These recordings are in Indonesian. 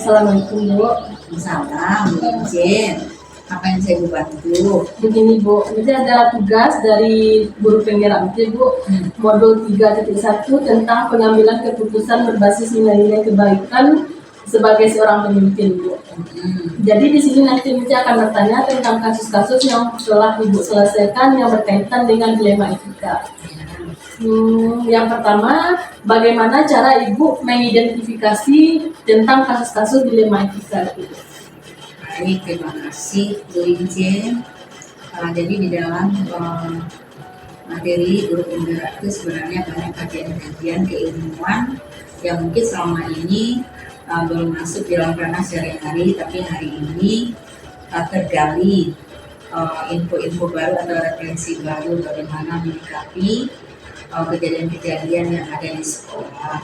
Assalamualaikum Bu. Salam, Bu Jen. Apa yang saya bantu? Begini Bu, ini ada tugas dari guru penggerak Bu, modul 3.1 tentang pengambilan keputusan berbasis nilai-nilai kebaikan sebagai seorang pemimpin Bu. Jadi di sini nanti Ibu akan bertanya tentang kasus-kasus yang telah Ibu selesaikan yang berkaitan dengan dilema etika. Yang pertama, bagaimana cara Ibu mengidentifikasi tentang kasus-kasus dilema etika itu? Baik, terima kasih Bu Jen. Jadi di dalam materi guru penggerak itu sebenarnya banyak kajian-kajian keilmuan yang mungkin selama ini belum masuk di dalam ranah sehari-hari, tapi hari ini tergali info-info baru atau referensi baru bagaimana menyikapi kejadian-kejadian yang ada di sekolah.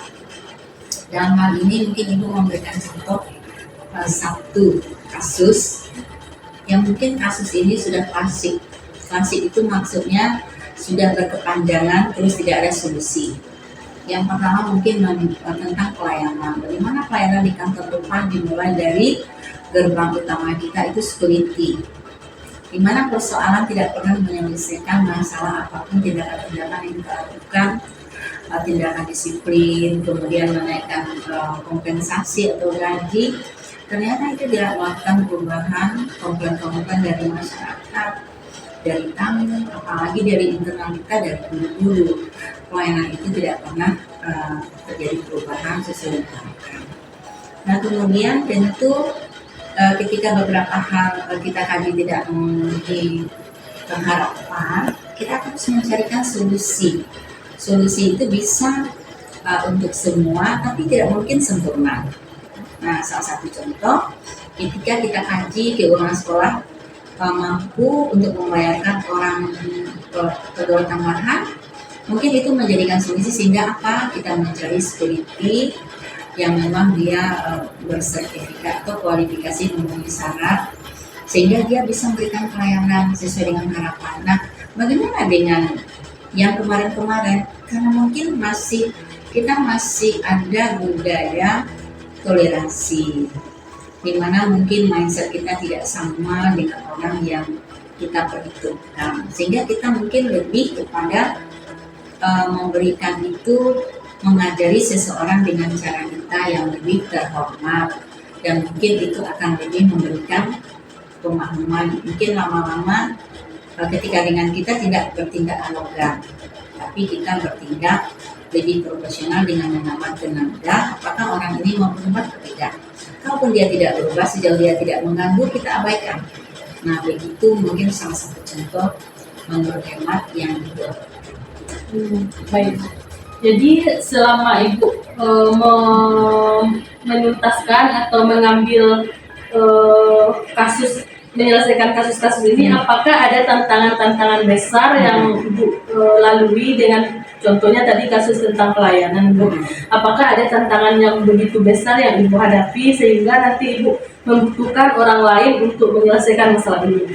Dalam hal ini mungkin Ibu memberikan contoh satu kasus yang mungkin kasus ini sudah klasik. Klasik itu maksudnya sudah berkepanjangan terus tidak ada solusi. Yang pertama mungkin tentang pelayanan. Bagaimana pelayanan di kantor depan dimulai dari gerbang utama kita itu security, di mana persoalan tidak pernah menyelesaikan masalah apapun, tindakan-tindakan yang kita lakukan, tindakan disiplin, kemudian menaikkan kompensasi atau gaji, ternyata itu tidak melakukan perubahan komplain-komplain dari masyarakat, dari tamu, apalagi dari internal kita, dari guru-guru. Pelayanan itu tidak pernah terjadi perubahan sesuai dengan harapan. Nah kemudian tentu ketika beberapa hal kita kaji tidak memenuhi harapan, kita harus mencarikan solusi. Solusi itu bisa untuk semua, tapi tidak mungkin sempurna. Nah, salah satu contoh, ketika kita kaji keuangan sekolah mampu untuk membayarkan orang pegawai tambahan, mungkin itu menjadikan solusi sehingga apa? Kita mencari security yang memang dia bersertifikat atau kualifikasi memenuhi syarat sehingga dia bisa memberikan pelayanan sesuai dengan harapan. Nah, bagaimana dengan yang kemarin-kemarin? Karena mungkin kita masih ada budaya toleransi, di mana mungkin mindset kita tidak sama dengan orang yang kita perhitungkan, sehingga kita mungkin lebih kepada memberikan itu, mengajari seseorang dengan cara kita yang lebih terhormat, dan mungkin itu akan lebih memberikan pemahaman. Mungkin lama-lama ketika dengan kita tidak bertindak arogan, tapi kita bertindak lebih profesional dengan mengamat tenaga, apakah orang ini mau berubah atau tidak. Kalaupun dia tidak berubah, sejauh dia tidak mengganggu, kita abaikan. Nah begitu mungkin salah satu contoh menurut hemat yang itu. Baik. Jadi selama Ibu menuntaskan atau mengambil menyelesaikan kasus-kasus ini, apakah ada tantangan-tantangan besar yang Ibu lalui dengan contohnya tadi kasus tentang pelayanan Bu? Apakah ada tantangan yang begitu besar yang Ibu hadapi sehingga nanti Ibu membutuhkan orang lain untuk menyelesaikan masalah ini?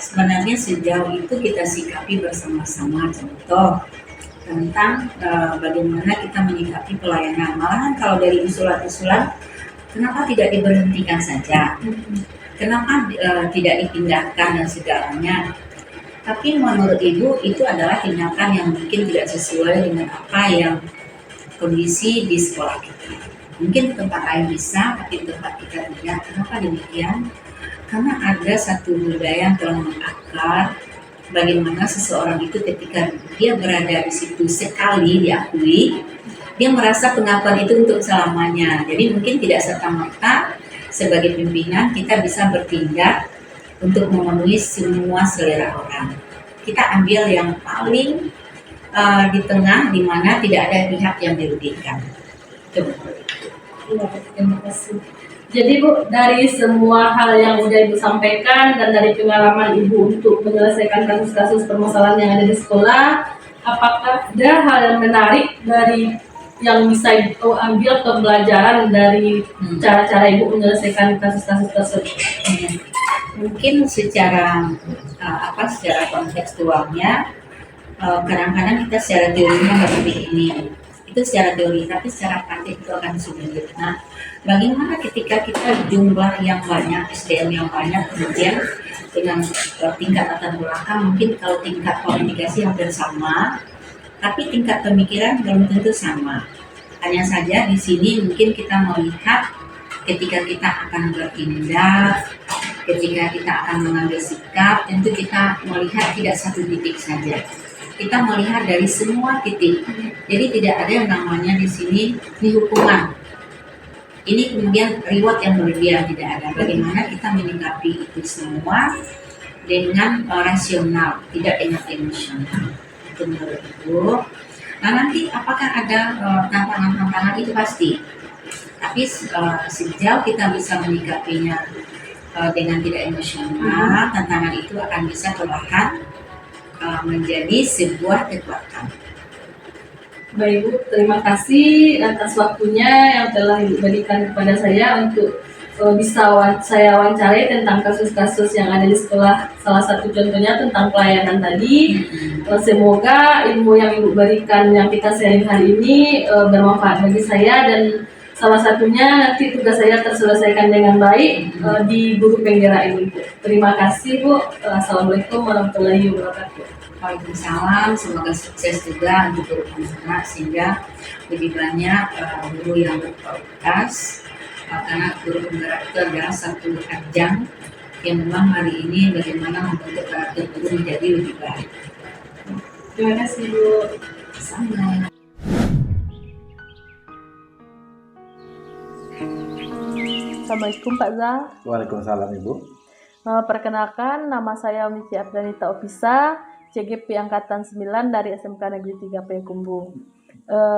Sebenarnya sejauh itu kita sikapi bersama-sama, contoh tentang bagaimana kita menyikapi pelayanan. Malahan kalau dari usulan-usulan, kenapa tidak diberhentikan saja? Kenapa tidak dipindahkan dan segalanya? Tapi menurut Ibu itu adalah tindakan yang mungkin tidak sesuai dengan apa yang kondisi di sekolah kita. Mungkin di tempat lain bisa, tapi di tempat kita tidak. Kenapa demikian? Karena ada satu budaya yang telah mengakar bagaimana seseorang itu ketika dia berada di situ sekali diakui, dia merasa pengakuan itu untuk selamanya. Jadi mungkin tidak serta-merta sebagai pimpinan kita bisa bertindak untuk memenuhi semua selera orang. Kita ambil yang paling di tengah, di mana tidak ada pihak yang dirugikan. Terima kasih. Jadi Bu, dari semua hal yang sudah Ibu sampaikan dan dari pengalaman Ibu untuk menyelesaikan kasus-kasus permasalahan yang ada di sekolah, apakah ada hal yang menarik dari yang bisa Ibu ambil pembelajaran dari cara-cara Ibu menyelesaikan kasus-kasus tersebut? Mungkin secara kontekstualnya, kadang-kadang kita secara teorinya lebih ini Itu secara teori, tapi secara praktik itu akan sulit. Nah, bagaimana ketika kita jumlah yang banyak, SDM yang banyak, kemudian dengan tingkat latar belakang, mungkin kalau tingkat komunikasi hampir sama, tapi tingkat pemikiran belum tentu sama. Hanya saja di sini mungkin kita melihat ketika kita akan bertindak, ketika kita akan mengambil sikap, tentu kita melihat tidak satu titik saja. Kita melihat dari semua titik. Jadi tidak ada yang namanya di sini ini hukuman. Ini kemudian reward yang berlebihan, tidak ada. Bagaimana kita menyikapi itu semua dengan rasional, tidak dengan emosional. Itu menurut Ibu. Nah, nanti apakah ada tantangan-tantangan itu pasti. Tapi sejauh kita bisa menyikapinya dengan tidak emosional, tantangan itu akan bisa perlahan menjadi sebuah kekuatan. Baik Bu, terima kasih atas waktunya yang telah diberikan kepada saya untuk bisa saya wawancarai tentang kasus-kasus yang ada di sekolah. Salah satu contohnya tentang pelayanan tadi. Semoga ilmu yang Ibu berikan yang kita sharing hari ini bermanfaat bagi saya, dan salah satunya nanti tugas saya terselesaikan dengan baik di guru penggerak ini Bu. Terima kasih Bu. Assalamualaikum warahmatullahi wabarakatuh. Waalaikumsalam, semoga sukses juga untuk guru penggerak sehingga lebih banyak guru yang berkualitas, karena guru penggerak itu adalah satu ajang yang memang hari ini bagaimana membentuk karakter guru menjadi lebih baik. Terima kasih Bu. Sama. Assalamualaikum Pak Zah. Waalaikumsalam Ibu. Perkenalkan, nama saya Unici Abdanita Opisa, CGP Angkatan 9 dari SMK Negeri 3 Payakumbuh.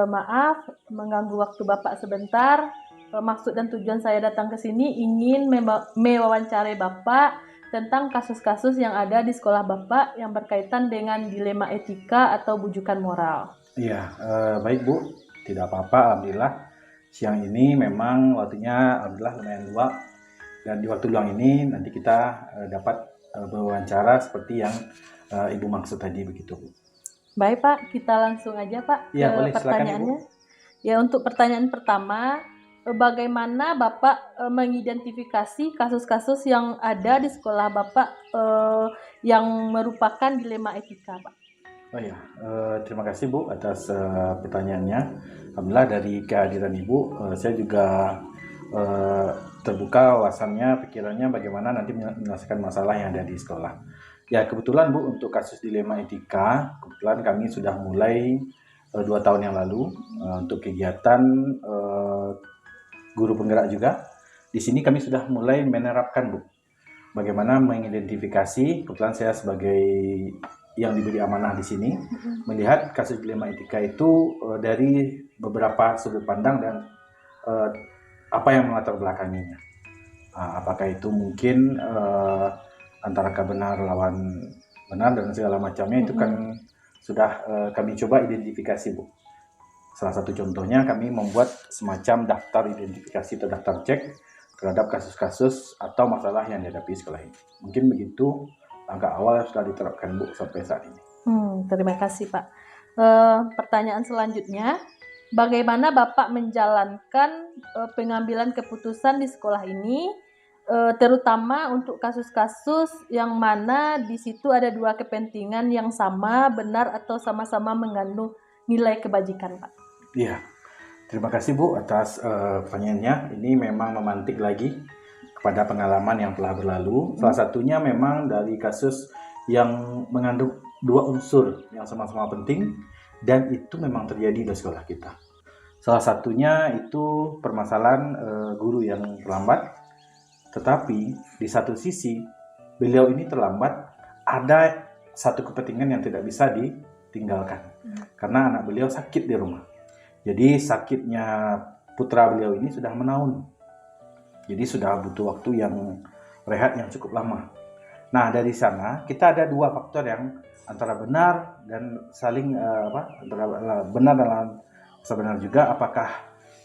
Maaf mengganggu waktu Bapak sebentar. Maksud dan tujuan saya datang ke sini ingin mewawancarai Bapak tentang kasus-kasus yang ada di sekolah Bapak yang berkaitan dengan dilema etika atau bujukan moral. Iya, baik Bu. Tidak apa-apa, alhamdulillah. Siang ini memang waktunya alhamdulillah lumayan luang. Dan di waktu luang ini nanti kita dapat berwawancara seperti yang Ibu maksud tadi begitu Bu. Baik Pak, kita langsung aja Pak Ya, ke boleh, silakan, pertanyaannya. Ya, untuk pertanyaan pertama, bagaimana Bapak mengidentifikasi kasus-kasus yang ada di sekolah Bapak yang merupakan dilema etika Pak? Oh ya, terima kasih Bu atas pertanyaannya. Alhamdulillah dari kehadiran Ibu, saya juga terbuka wawasannya, pikirannya bagaimana nanti menyelesaikan masalah yang ada di sekolah. Ya kebetulan Bu, untuk kasus dilema etika, kebetulan kami sudah mulai 2 tahun yang lalu untuk kegiatan guru penggerak juga. Di sini kami sudah mulai menerapkan Bu, bagaimana mengidentifikasi. Kebetulan saya sebagai yang diberi amanah di sini melihat kasus dilema etika itu dari beberapa sudut pandang dan apa yang melatar belakanginya. Apakah itu mungkin antara kebenar lawan benar dan segala macamnya itu kan sudah kami coba identifikasi Bu. Salah satu contohnya kami membuat semacam daftar identifikasi atau daftar cek terhadap kasus-kasus atau masalah yang dihadapi sekolah ini. Mungkin begitu langkah awal yang sudah diterapkan Bu sampai saat ini. Terima kasih Pak. Pertanyaan selanjutnya, bagaimana Bapak menjalankan pengambilan keputusan di sekolah ini, terutama untuk kasus-kasus yang mana di situ ada dua kepentingan yang sama, benar atau sama-sama mengandung nilai kebajikan Pak? Iya, terima kasih Bu atas pertanyaannya. Ini memang memantik lagi kepada pengalaman yang telah berlalu. Salah satunya memang dari kasus yang mengandung dua unsur yang sama-sama penting dan itu memang terjadi di sekolah kita. Salah satunya itu permasalahan guru yang terlambat, tetapi di satu sisi beliau ini terlambat, ada satu kepentingan yang tidak bisa ditinggalkan karena anak beliau sakit di rumah. Jadi sakitnya putra beliau ini sudah menahun. Jadi sudah butuh waktu yang rehat yang cukup lama. Nah dari sana kita ada dua faktor yang antara benar dan saling antara benar dalam sebenar juga. Apakah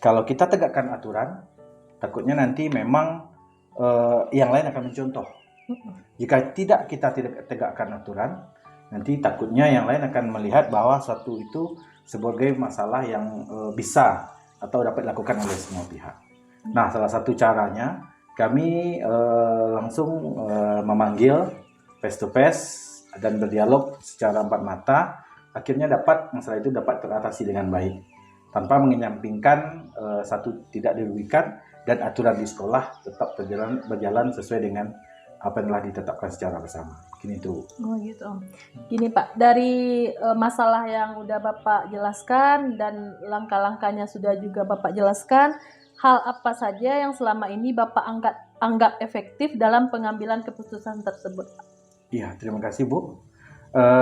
kalau kita tegakkan aturan, takutnya nanti memang yang lain akan mencontoh. Jika tidak kita tidak tegakkan aturan, nanti takutnya yang lain akan melihat bahwa suatu itu sebagai masalah yang bisa atau dapat dilakukan oleh semua pihak. Nah, salah satu caranya kami langsung memanggil face to face dan berdialog secara empat mata, akhirnya masalah itu dapat teratasi dengan baik tanpa menyampingkan satu tidak dirugikan dan aturan di sekolah tetap berjalan sesuai dengan apa yang telah ditetapkan secara bersama. Begini itu. Oh gitu. Gini Pak, dari masalah yang udah Bapak jelaskan dan langkah-langkahnya sudah juga Bapak jelaskan, hal apa saja yang selama ini Bapak anggap efektif dalam pengambilan keputusan tersebut? Iya, terima kasih Bu.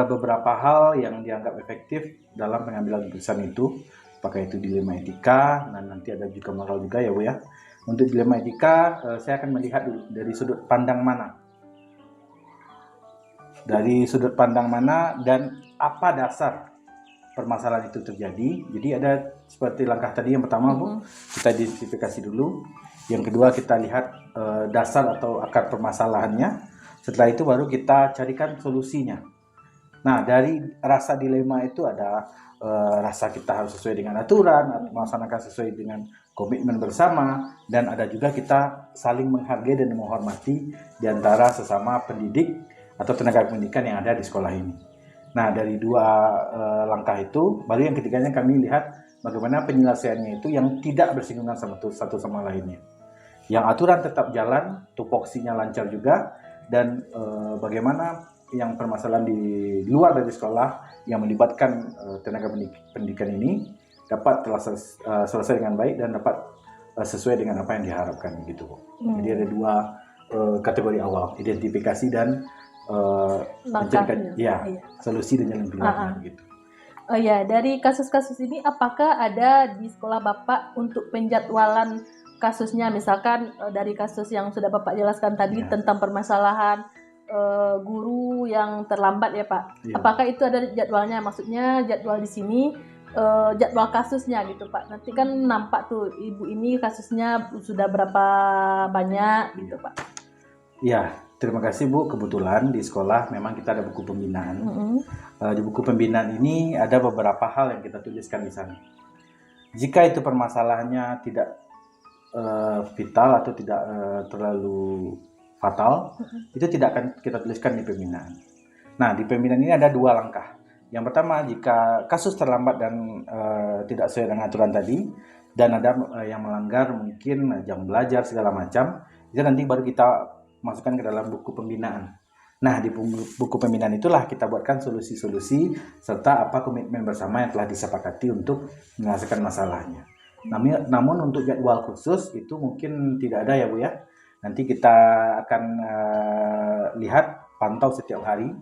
Beberapa hal yang dianggap efektif dalam pengambilan keputusan itu, apakah itu dilema etika, dan nanti ada juga moral juga ya Bu ya. Untuk dilema etika, saya akan melihat dari sudut pandang mana. Dari sudut pandang mana dan apa dasar permasalahan itu terjadi. Jadi ada seperti langkah tadi yang pertama Bu, kita identifikasi dulu. Yang kedua kita lihat dasar atau akar permasalahannya. Setelah itu baru kita carikan solusinya. Nah, dari rasa dilema itu ada rasa kita harus sesuai dengan aturan, melaksanakan sesuai dengan komitmen bersama, dan ada juga kita saling menghargai dan menghormati di antara sesama pendidik atau tenaga pendidikan yang ada di sekolah ini. Nah, dari dua langkah itu, baru yang ketiganya kami lihat bagaimana penyelesaiannya itu yang tidak bersinggungan satu sama lainnya. Yang aturan tetap jalan, tupoksinya lancar juga, dan bagaimana yang permasalahan di luar dari sekolah yang melibatkan tenaga pendidikan ini dapat selesai dengan baik dan dapat sesuai dengan apa yang diharapkan gitu. Jadi ada dua kategori awal, identifikasi dan mencarikan solusi dan jalan keluarnya gitu. Oh ya, dari kasus-kasus ini apakah ada di sekolah Bapak untuk penjadwalan kasusnya, misalkan dari kasus yang sudah Bapak jelaskan tadi tentang permasalahan guru yang terlambat ya Pak. Apakah itu ada jadwalnya? Maksudnya jadwal di sini jadwal kasusnya gitu Pak. Nanti kan nampak tuh ibu ini kasusnya sudah berapa banyak gitu Pak. Iya, terima kasih Bu. Kebetulan di sekolah memang kita ada buku pembinaan. Di buku pembinaan ini ada beberapa hal yang kita tuliskan di sana. Jika itu permasalahannya tidak vital atau tidak terlalu fatal, itu tidak akan kita tuliskan di pembinaan. Nah, di pembinaan ini ada dua langkah. Yang pertama, jika kasus terlambat dan tidak sesuai dengan aturan tadi, dan ada yang melanggar mungkin jam belajar segala macam, itu nanti baru kita masukkan ke dalam buku pembinaan. Nah, di buku pembinaan itulah kita buatkan solusi-solusi serta apa komitmen bersama yang telah disepakati untuk menyelesaikan masalahnya. Namun untuk jadwal khusus itu mungkin tidak ada ya Bu ya. Nanti kita akan lihat, pantau setiap hari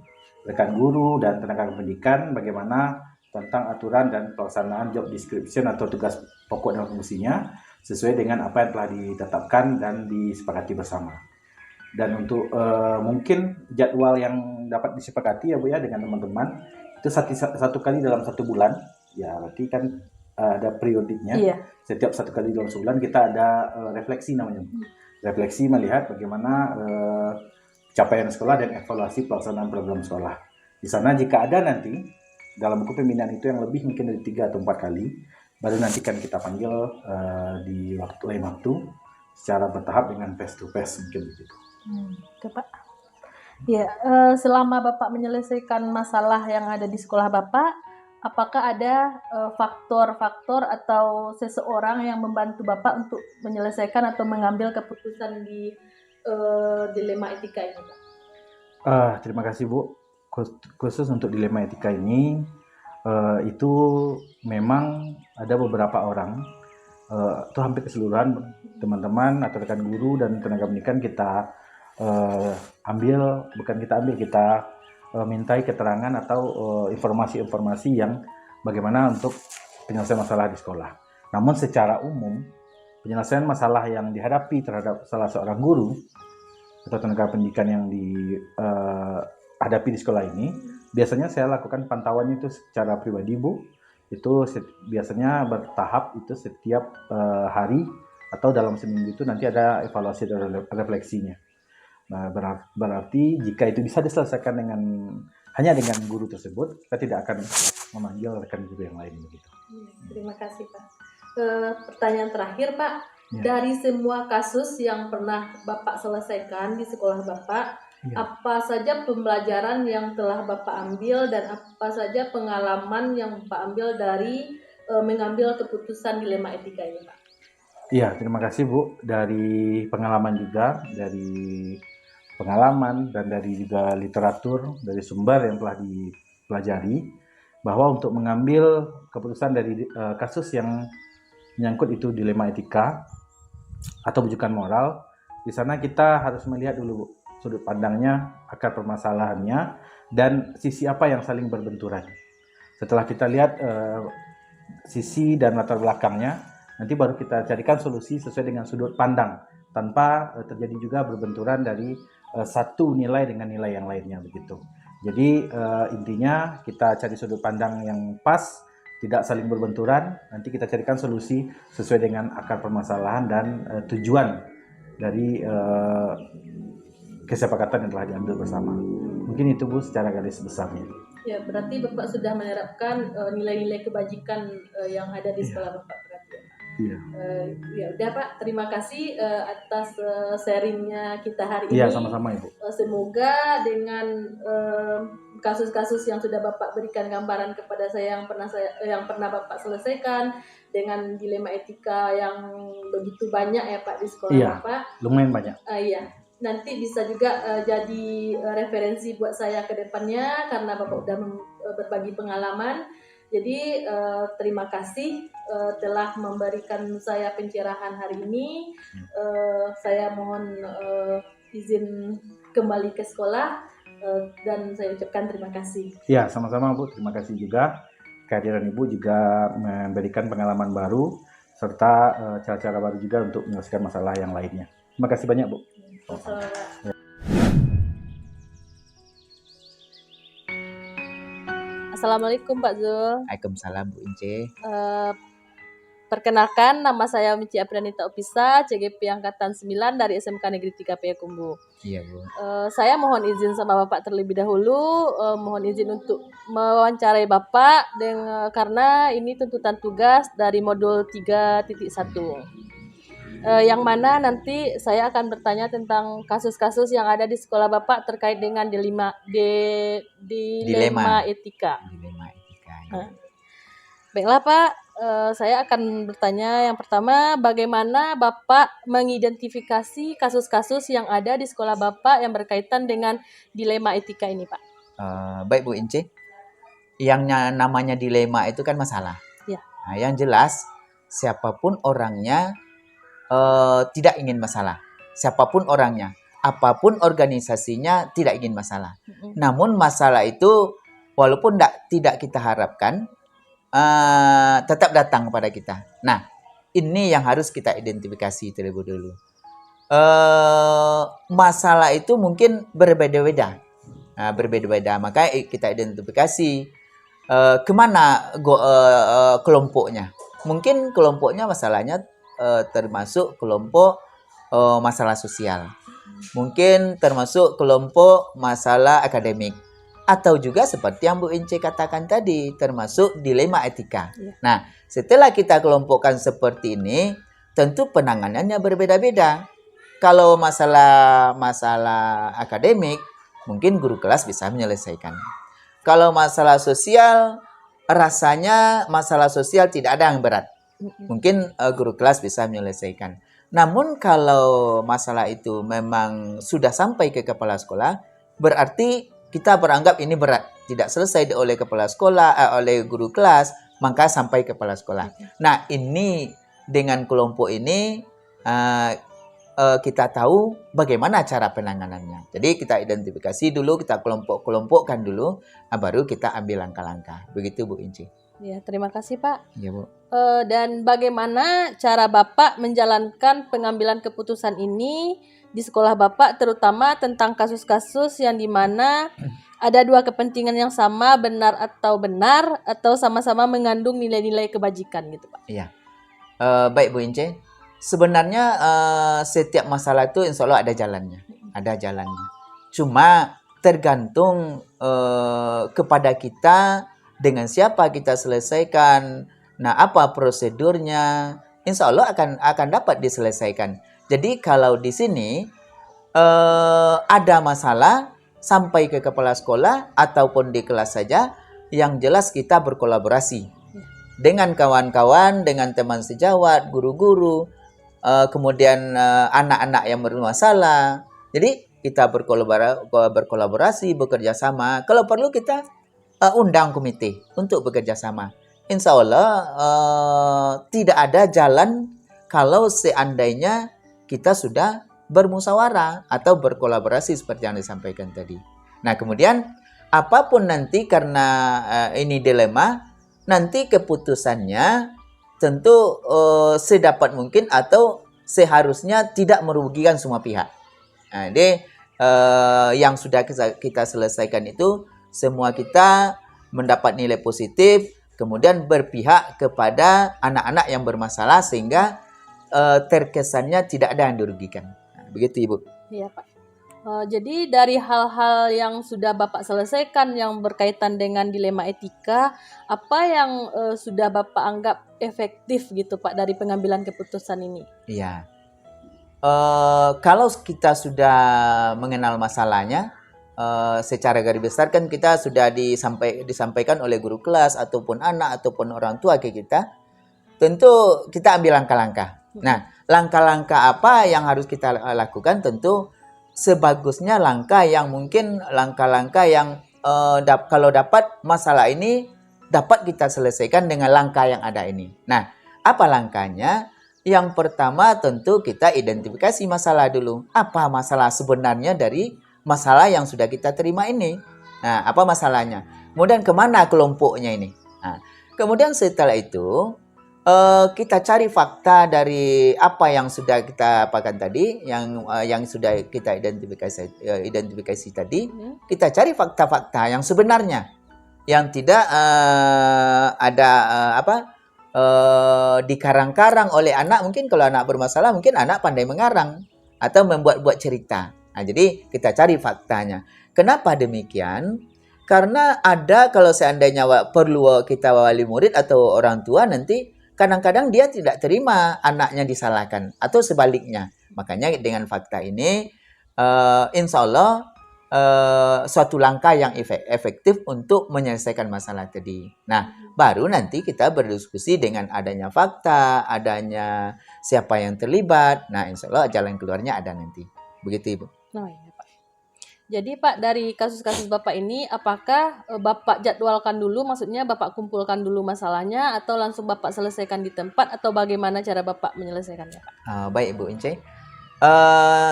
rekan guru dan tenaga pendidikan bagaimana tentang aturan dan pelaksanaan job description atau tugas pokok dan fungsinya sesuai dengan apa yang telah ditetapkan dan disepakati bersama. Dan untuk mungkin jadwal yang dapat disepakati ya Bu ya dengan teman-teman itu satu kali dalam 1 bulan, ya berarti kan ada periodiknya. Setiap 1 kali dalam sebulan kita ada refleksi namanya. Refleksi melihat bagaimana capaian sekolah dan evaluasi pelaksanaan program sekolah. Di sana jika ada nanti dalam buku pembinaan itu yang lebih mungkin dari 3 atau 4 kali, baru nanti kan kita panggil di lain waktu secara bertahap dengan face to face mungkin begitu. Oke Pak. Ya, selama Bapak menyelesaikan masalah yang ada di sekolah Bapak, apakah ada faktor-faktor atau seseorang yang membantu Bapak untuk menyelesaikan atau mengambil keputusan di dilema etika ini Pak? Terima kasih Bu. Khusus untuk dilema etika ini, itu memang ada beberapa orang, itu hampir keseluruhan teman-teman atau rekan guru dan tenaga pendidikan kita kita mintai keterangan atau informasi-informasi yang bagaimana untuk penyelesaian masalah di sekolah. Namun secara umum, penyelesaian masalah yang dihadapi terhadap salah seorang guru atau tenaga pendidikan yang dihadapi di sekolah ini, biasanya saya lakukan pantauannya itu secara pribadi Bu. Itu biasanya bertahap, itu setiap hari atau dalam seminggu itu nanti ada evaluasi dan refleksinya. Nah, berarti jika itu bisa diselesaikan dengan hanya dengan guru tersebut, kita tidak akan memanggil rekan guru yang lain begitu. Terima kasih Pak. Pertanyaan terakhir Pak, Ya. dari semua kasus yang pernah Bapak selesaikan di sekolah Bapak, Ya. apa saja pembelajaran yang telah Bapak ambil dan apa saja pengalaman yang Bapak ambil dari mengambil keputusan dilema etika ini Pak? Iya, terima kasih Bu. Dari pengalaman juga, dari pengalaman dan dari juga literatur, dari sumber yang telah dipelajari, bahwa untuk mengambil keputusan dari kasus yang menyangkut itu dilema etika atau rujukan moral, di sana kita harus melihat dulu Bu, sudut pandangnya, akar permasalahannya, dan sisi apa yang saling berbenturan. Setelah kita lihat sisi dan latar belakangnya, nanti baru kita carikan solusi sesuai dengan sudut pandang, tanpa terjadi juga berbenturan dari satu nilai dengan nilai yang lainnya begitu. Jadi intinya kita cari sudut pandang yang pas, tidak saling berbenturan. Nanti kita carikan solusi sesuai dengan akar permasalahan dan tujuan dari kesepakatan yang telah diambil bersama. Mungkin itu Bu secara garis besarnya. Ya, berarti Bapak sudah menerapkan nilai-nilai kebajikan yang ada di sekolah Bapak berarti ya? Iya. Ya udah Pak, terima kasih atas sharingnya kita hari ini. Iya, sama-sama Ibu. Semoga dengan kasus-kasus yang sudah Bapak berikan gambaran kepada saya yang pernah Bapak selesaikan, dengan dilema etika yang begitu banyak ya Pak di sekolah Iya, Bapak. lumayan banyak. Iya, nanti bisa juga jadi referensi buat saya ke depannya karena Bapak udah berbagi pengalaman. Jadi terima kasih telah memberikan saya pencerahan hari ini. Saya mohon izin kembali ke sekolah dan saya ucapkan terima kasih. Ya, sama-sama Bu. Terima kasih juga. Kehadiran Ibu juga memberikan pengalaman baru serta cara-cara baru juga untuk menyelesaikan masalah yang lainnya. Terima kasih banyak Bu. Assalamualaikum Pak Zul. Waalaikumsalam Bu Ince. Perkenalkan, nama saya Mici Apranita Opisa, CGP Angkatan 9 dari SMK Negeri 3 Payakumbuh. Iya Bu. Saya mohon izin sama Bapak terlebih dahulu, mohon izin untuk mewawancarai Bapak karena ini tuntutan tugas dari modul 3.1. Yang mana nanti saya akan bertanya tentang kasus-kasus yang ada di sekolah Bapak terkait dengan dilema etika. Dilema etika. Ya. Baiklah Pak, saya akan bertanya yang pertama, bagaimana Bapak mengidentifikasi kasus-kasus yang ada di sekolah Bapak yang berkaitan dengan dilema etika ini Pak? Baik Bu Ince, yang namanya dilema itu kan masalah. Ya. Nah, yang jelas siapapun orangnya tidak ingin masalah. Siapapun orangnya, apapun organisasinya tidak ingin masalah. Namun masalah itu walaupun tidak kita harapkan, tetap datang kepada kita. Nah, ini yang harus kita identifikasi terlebih dulu. Masalah itu mungkin berbeda-beda. Berbeda-beda. Maka kita identifikasi kemana kelompoknya. Mungkin kelompoknya masalahnya termasuk kelompok masalah sosial. Mungkin termasuk kelompok masalah akademik. Atau juga seperti yang Bu Ince katakan tadi, termasuk dilema etika. Ya. Nah, setelah kita kelompokkan seperti ini, tentu penanganannya berbeda-beda. Kalau masalah akademik, mungkin guru kelas bisa menyelesaikan. Kalau masalah sosial, rasanya masalah sosial tidak ada yang berat. Mungkin guru kelas bisa menyelesaikan. Namun kalau masalah itu memang sudah sampai ke kepala sekolah, berarti kita beranggap ini berat, tidak selesai oleh kepala sekolah, oleh guru kelas, maka sampai kepala sekolah. Nah, ini dengan kelompok ini kita tahu bagaimana cara penanganannya. Jadi kita identifikasi dulu, kita kelompokkan dulu, baru kita ambil langkah-langkah. Begitu Bu Inci. Ya, terima kasih Pak. Ya Bu. Dan bagaimana cara Bapak menjalankan pengambilan keputusan ini di sekolah Bapak, terutama tentang kasus-kasus yang dimana ada dua kepentingan yang sama, benar atau sama-sama mengandung nilai-nilai kebajikan gitu Pak. Iya. Baik Bu Ince. Sebenarnya setiap masalah itu insya Allah ada jalannya. Cuma tergantung kepada kita dengan siapa kita selesaikan. Nah, apa prosedurnya? Insya Allah akan dapat diselesaikan. Jadi kalau di sini ada masalah sampai ke kepala sekolah ataupun di kelas saja, yang jelas kita berkolaborasi dengan kawan-kawan, dengan teman sejawat, guru-guru, kemudian anak-anak yang bermasalah. Jadi kita berkolaborasi, bekerja sama. Kalau perlu kita undang komite untuk bekerja sama. Insya Allah tidak ada jalan kalau seandainya kita sudah bermusyawarah atau berkolaborasi seperti yang disampaikan tadi. Nah, kemudian apapun nanti karena ini dilema, nanti keputusannya tentu sedapat mungkin atau seharusnya tidak merugikan semua pihak. Nah, jadi yang sudah kita selesaikan itu semua kita mendapat nilai positif, kemudian berpihak kepada anak-anak yang bermasalah sehingga terkesannya tidak ada yang dirugikan. Nah, begitu Ibu. Iya Pak. Jadi dari hal-hal yang sudah Bapak selesaikan yang berkaitan dengan dilema etika, apa yang sudah Bapak anggap efektif gitu Pak dari pengambilan keputusan ini? Iya. Kalau kita sudah mengenal masalahnya, secara garis besar kan kita sudah disampaikan oleh guru kelas ataupun anak ataupun orang tua ke kita, tentu kita ambil langkah-langkah. Nah, langkah-langkah apa yang harus kita lakukan? Tentu sebagusnya langkah yang mungkin langkah-langkah yang kalau dapat masalah ini dapat kita selesaikan dengan langkah yang ada ini. Nah, apa langkahnya? Yang pertama tentu kita identifikasi masalah dulu. Apa masalah sebenarnya dari masalah yang sudah kita terima ini? Nah, apa masalahnya? Kemudian kemana kelompoknya ini? Nah, kemudian setelah itu kita cari fakta dari apa yang sudah kita apakan tadi, yang sudah kita identifikasi tadi. Kita cari fakta-fakta yang sebenarnya, yang tidak ada dikarang-karang oleh anak. Mungkin kalau anak bermasalah, mungkin anak pandai mengarang atau membuat-buat cerita. Nah, jadi kita cari faktanya. Kenapa demikian? Karena ada kalau seandainya perlu kita wali murid atau orang tua nanti kadang-kadang dia tidak terima anaknya disalahkan atau sebaliknya. Makanya dengan fakta ini insya Allah suatu langkah yang efektif untuk menyelesaikan masalah tadi. Nah, baru nanti kita berdiskusi dengan adanya fakta, adanya siapa yang terlibat. Nah, insya Allah jalan keluarnya ada nanti. Begitu Ibu. Oh iya Pak. Jadi Pak, dari kasus-kasus Bapak ini, apakah Bapak jadwalkan dulu, maksudnya Bapak kumpulkan dulu masalahnya, atau langsung Bapak selesaikan di tempat, atau bagaimana cara Bapak menyelesaikannya Pak? Baik Ibu Ince.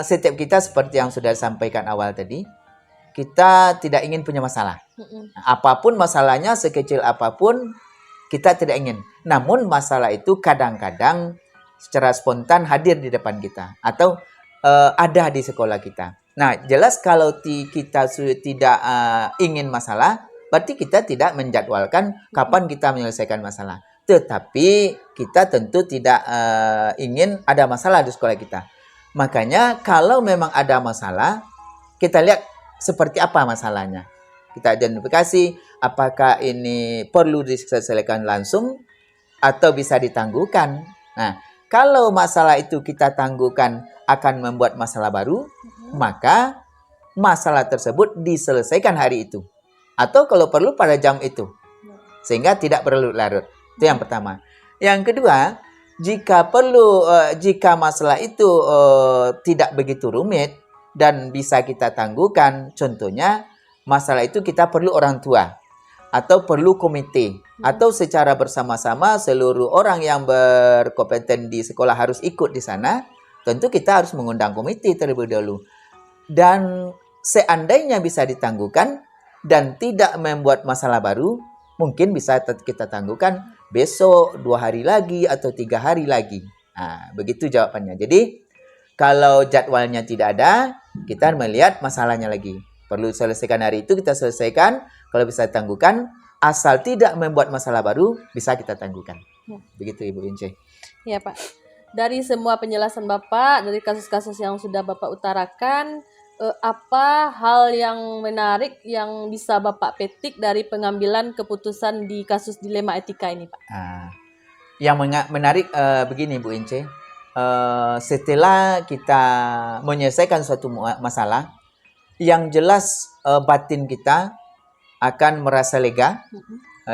Setiap kita seperti yang sudah disampaikan awal tadi, kita tidak ingin punya masalah. Apapun masalahnya, sekecil apapun, kita tidak ingin. Namun masalah itu kadang-kadang secara spontan hadir di depan kita. Atau ada di sekolah kita. Nah, jelas kalau kita tidak ingin masalah, berarti kita tidak menjadwalkan kapan kita menyelesaikan masalah. Tetapi kita tentu tidak ingin ada masalah di sekolah kita. Makanya kalau memang ada masalah, kita lihat seperti apa masalahnya. Kita identifikasi apakah ini perlu diselesaikan langsung atau bisa ditangguhkan. Nah, kalau masalah itu kita tangguhkan akan membuat masalah baru, maka masalah tersebut diselesaikan hari itu. Atau kalau perlu pada jam itu. Sehingga tidak perlu larut. Itu yang pertama. Yang kedua, jika masalah itu tidak begitu rumit dan bisa kita tangguhkan, contohnya masalah itu kita perlu orang tua atau perlu komite atau secara bersama-sama seluruh orang yang berkompeten di sekolah harus ikut di sana, tentu kita harus mengundang komite terlebih dahulu. Dan seandainya bisa ditangguhkan dan tidak membuat masalah baru, mungkin bisa kita tangguhkan besok, 2 hari lagi atau 3 hari lagi. Nah, begitu jawabannya. Jadi kalau jadwalnya tidak ada, kita melihat masalahnya lagi. Perlu selesaikan hari itu, kita selesaikan. Kalau bisa tangguhkan, asal tidak membuat masalah baru, bisa kita tangguhkan. Begitu Ibu Ince. Ya Pak. Dari semua penjelasan Bapak, dari kasus-kasus yang sudah Bapak utarakan, apa hal yang menarik yang bisa Bapak petik dari pengambilan keputusan di kasus dilema etika ini, Pak? Yang menarik begini Bu Ince, setelah kita menyelesaikan suatu masalah, yang jelas batin kita akan merasa lega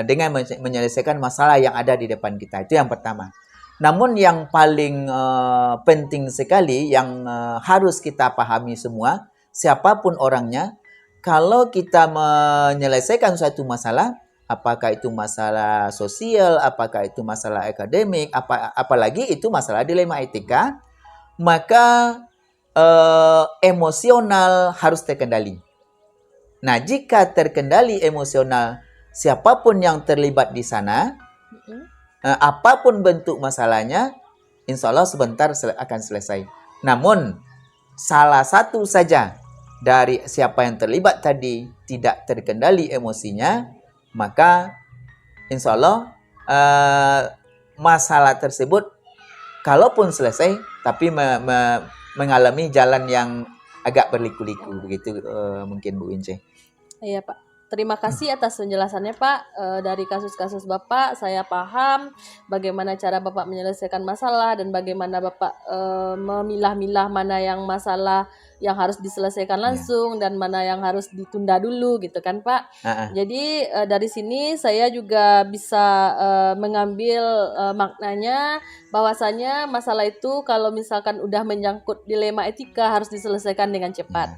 dengan menyelesaikan masalah yang ada di depan kita. Itu yang pertama. Namun yang paling penting sekali yang harus kita pahami semua, siapapun orangnya, kalau kita menyelesaikan suatu masalah, apakah itu masalah sosial, apakah itu masalah akademik, apalagi itu masalah dilema etika, maka emosional harus terkendali. Nah, jika terkendali emosional, siapapun yang terlibat di sana, apapun bentuk masalahnya, insya Allah sebentar akan selesai. Namun, salah satu saja dari siapa yang terlibat tadi tidak terkendali emosinya, maka insya Allah masalah tersebut kalaupun selesai, tapi mengalami jalan yang agak berliku-liku, begitu mungkin Bu Ince. Iya Pak, terima kasih atas penjelasannya Pak. Dari kasus-kasus Bapak, saya paham bagaimana cara Bapak menyelesaikan masalah dan bagaimana Bapak memilah-milah mana yang masalah yang harus diselesaikan langsung dan mana yang harus ditunda dulu gitu kan Pak. Jadi dari sini saya juga bisa mengambil maknanya bahwasanya masalah itu kalau misalkan udah menyangkut dilema etika harus diselesaikan dengan cepat.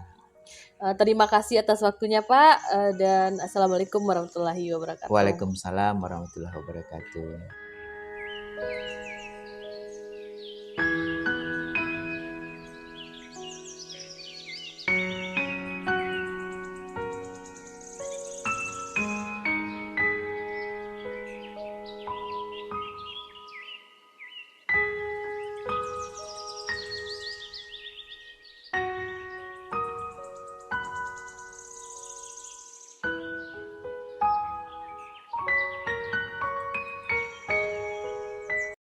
Terima kasih atas waktunya Pak dan Assalamualaikum warahmatullahi wabarakatuh. Waalaikumsalam warahmatullahi wabarakatuh.